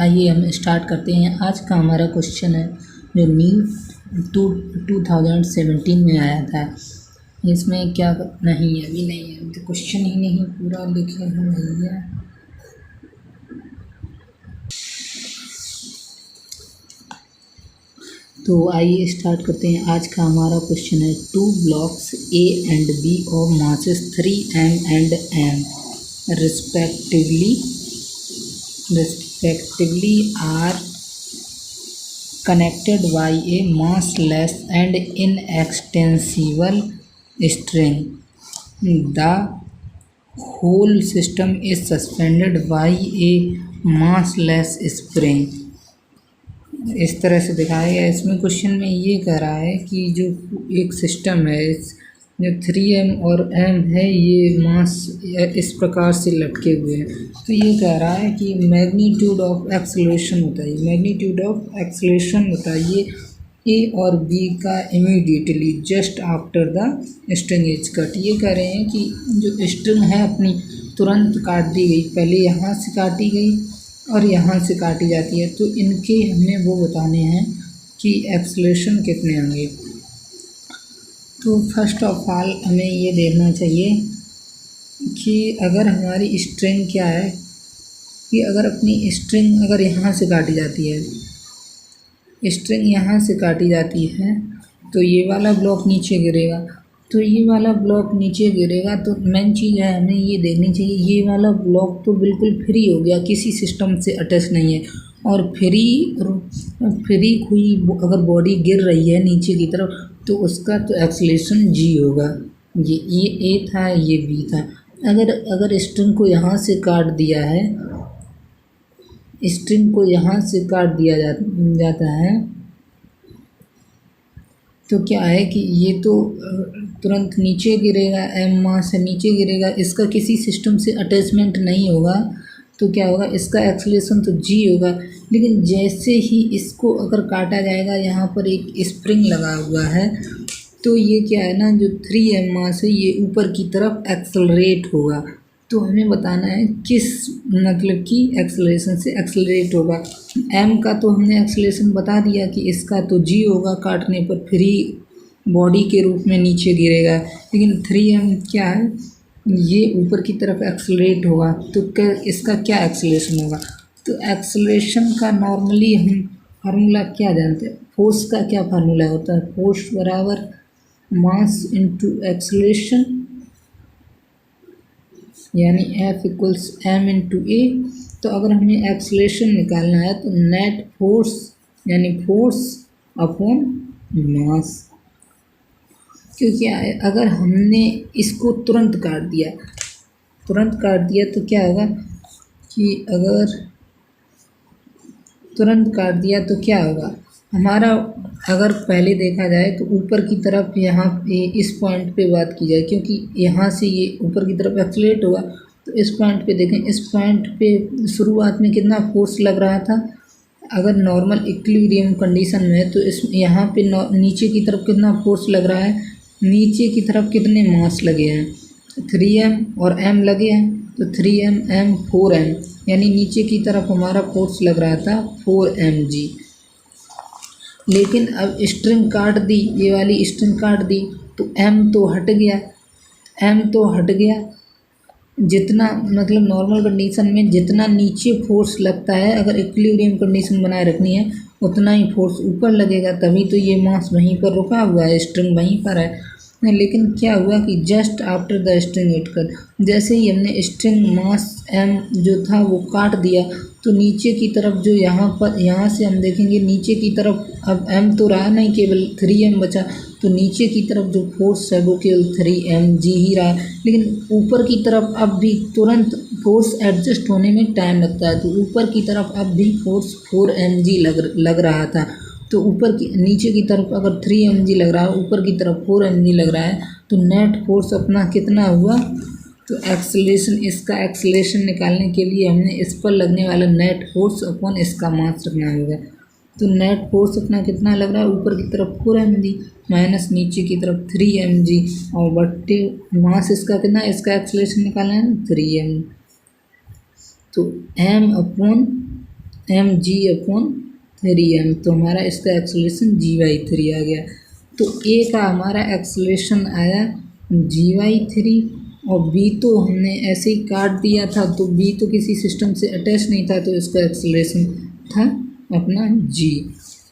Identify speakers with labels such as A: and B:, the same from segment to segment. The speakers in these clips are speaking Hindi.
A: आइए हम स्टार्ट करते हैं। आज का हमारा क्वेश्चन है जो नीट 2017 में आया था। इसमें क्या नहीं है, अभी नहीं है, तो क्वेश्चन ही नहीं पूरा लिखे हैं भैया। तो आइए स्टार्ट करते हैं। आज का हमारा क्वेश्चन है 2 blocks A and B of masses 3m and m respectively are connected by a massless and inextensible string. The whole system is suspended by a massless spring. इस तरह से दिखाया गया। इसमें क्वेश्चन में ये कह रहा है कि जो एक सिस्टम है, जो 3m और m है, ये मास इस प्रकार से लटके हुए हैं। तो ये कह रहा है कि मैग्नीट्यूड ऑफ एक्सेलरेशन होता है, मैग्नीट्यूड ऑफ एक्सेलरेशन होता है ये ए और बी का immediately just after the string is cut. ये कह रहे हैं कि जो स्ट्रिंग है अपनी तुरंत काट दी गई, पहले यहाँ से काटी गई और यहाँ से काटी जाती है, तो इनके हमें वो बताने हैं कि एक्सेलरेशन कितने होंगे। तो फर्स्ट ऑफ ऑल हमें ये देखना चाहिए कि अगर हमारी स्ट्रिंग क्या है, कि अगर अपनी स्ट्रिंग अगर यहाँ से काटी जाती है, स्ट्रिंग यहाँ से काटी जाती है, तो ये वाला ब्लॉक नीचे गिरेगा। तो ये वाला ब्लॉक नीचे गिरेगा, तो मेन चीज़ है हमें ये देखनी चाहिए, ये वाला ब्लॉक तो बिल्कुल फ्री हो गया, किसी सिस्टम से अटैच नहीं है, और फ्री हुई अगर बॉडी गिर रही है नीचे की तरफ, तो उसका तो एक्सेलरेशन g होगा। ये a था, ये b था। अगर स्ट्रिंग को यहाँ से काट दिया है, स्ट्रिंग को यहाँ से काट दिया जाता है, तो क्या है कि ये तो तुरंत नीचे गिरेगा, m मास से नीचे गिरेगा, इसका किसी सिस्टम से अटैचमेंट नहीं होगा, तो क्या होगा, इसका एक्सेलरेशन तो g होगा। लेकिन जैसे ही इसको अगर काटा जाएगा, यहाँ पर एक स्प्रिंग लगा हुआ है, तो ये क्या है ना, जो 3m मास है ये ऊपर की तरफ एक्सेलरेट होगा। तो हमें बताना है किस मतलब कि एक्सेलरेशन से एक्सेलरेट होगा। m का तो हमने एक्सेलरेशन बता दिया कि इसका तो g होगा, काटने पर फ्री बॉडी के रूप में नीचे गिरेगा। लेकिन 3m क्या है, ये ऊपर की तरफ एक्सेलरेट होगा, तो क्या इसका क्या एक्सेलरेशन होगा। तो एक्सेलरेशन का नॉर्मली हम फार्मूला क्या जानते हैं, फोर्स का क्या फार्मूला होता है, फोर्स बराबर मास इनटू एक्सेलरेशन, यानी F इक्वल्स m इंटू ए। तो अगर हमें एक्सेलरेशन निकालना है तो नेट फोर्स यानी फोर्स अपॉन मास। क्योंकि अगर हमने इसको तुरंत काट दिया तो क्या होगा कि अगर तुरंत काट दिया तो क्या होगा हमारा, अगर पहले देखा जाए तो ऊपर की तरफ यहाँ इस पॉइंट पे बात की जाए, क्योंकि यहाँ से ये ऊपर की तरफ एक्सेलरेट होगा, तो इस पॉइंट पे देखें, इस पॉइंट पे शुरुआत में कितना फोर्स लग रहा था। अगर नॉर्मल इक्विलिब्रियम कंडीशन में है तो इस यहाँ पे नीचे की तरफ कितना फोर्स लग रहा है, नीचे की तरफ कितने मास लगे हैं, 3m और m लगे हैं, तो 3m m 4m, यानी नीचे की तरफ हमारा फोर्स लग रहा था 4mg। लेकिन अब स्ट्रिंग काट दी, ये वाली स्ट्रिंग काट दी, तो m तो हट गया, जितना मतलब नॉर्मल कंडीशन में जितना नीचे फोर्स लगता है, अगर इक्विलिब्रियम कंडीशन बनाए रखनी है उतना ही फोर्स ऊपर लगेगा, तभी तो ये मास वहीं पर रुका हुआ है, स्ट्रिंग वहीं पर है। लेकिन क्या हुआ कि just after the string it cut, जैसे ही हमने स्ट्रिंग मास m जो था वो काट दिया, तो नीचे की तरफ जो यहाँ से हम देखेंगे नीचे की तरफ अब m तो रहा नहीं, केवल 3m बचा, तो नीचे की तरफ जो फोर्स है वो केवल 3mg ही रहा। लेकिन ऊपर की तरफ अब भी तुरंत फोर्स एडजस्ट होने में टाइम लगता है, तो ऊपर की तरफ अब भी फोर्स 4mg लग रहा था। तो नीचे की तरफ अगर 3mg लग रहा है, ऊपर की तरफ 4mg लग रहा है, तो नेट फोर्स अपना कितना हुआ। तो इसका एक्सेलरेशन निकालने के लिए हमने इस पर लगने वाला नेट फोर्स अपॉन इसका मास रखना होगा। तो नेट फोर्स अपना कितना लग रहा है, ऊपर की तरफ 4mg माइनस नीचे की तरफ 3mg, और बट्टे मास इसका कितना, इसका एक्सेलरेशन निकालना है 3m, तो m अपॉन mg/3m, तो हमारा इसका एक्सेलरेशन g/3 आ गया। तो ए का हमारा एक्सेलरेशन आया g/3 और बी तो हमने ऐसे ही काट दिया था, तो बी तो किसी सिस्टम से अटैच नहीं था, तो इसका एक्सेलरेशन था अपना g।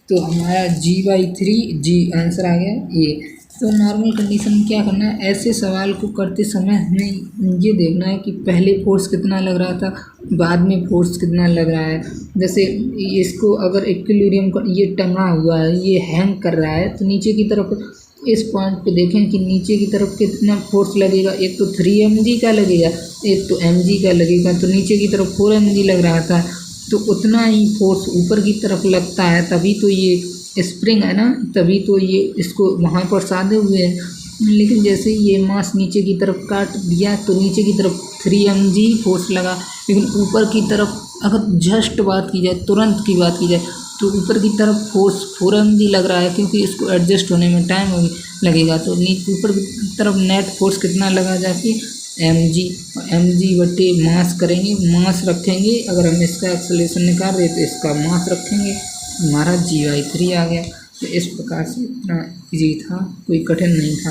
A: तो हमारा g/3 g आंसर आ गया ए। तो नॉर्मल कंडीशन में क्या करना है, ऐसे सवाल को करते समय हमें ये देखना है कि पहले फोर्स कितना लग रहा था, बाद में फोर्स कितना लग रहा है। जैसे इसको अगर इक्विलिब्रियम का ये टंगा हुआ है, ये हैंग कर रहा है, तो नीचे की तरफ इस पॉइंट पे देखें कि नीचे की तरफ कितना फोर्स लगेगा। एक तो 3mg का लगेगा, एक तो mg का लगेगा। तो नीचे की तरफ 4mg लग रहा था, तो उतना ही फोर्स ऊपर की तरफ लगता है, तभी तो ये स्प्रिंग है ना, तभी तो ये इसको वहाँ पर साधे हुए हैं। लेकिन जैसे ये मास नीचे की तरफ काट दिया, तो नीचे की तरफ 3mg फोर्स लगा, लेकिन ऊपर की तरफ अगर जस्ट बात की जाए, तुरंत की बात की जाए, तो ऊपर की तरफ फोर्स 4mg लग रहा है, क्योंकि इसको एडजस्ट होने में टाइम लगेगा। तो ऊपर की तरफ नेट फोर्स कितना लगा जाके mg, mg/, मास करेंगे, मास रखेंगे। अगर हम इसका एक्सेलरेशन निकाल रहे तो इसका मास रखेंगे, हमारा g/3 आ गया। तो इस प्रकार से इतना ईजी था, कोई कठिन नहीं था।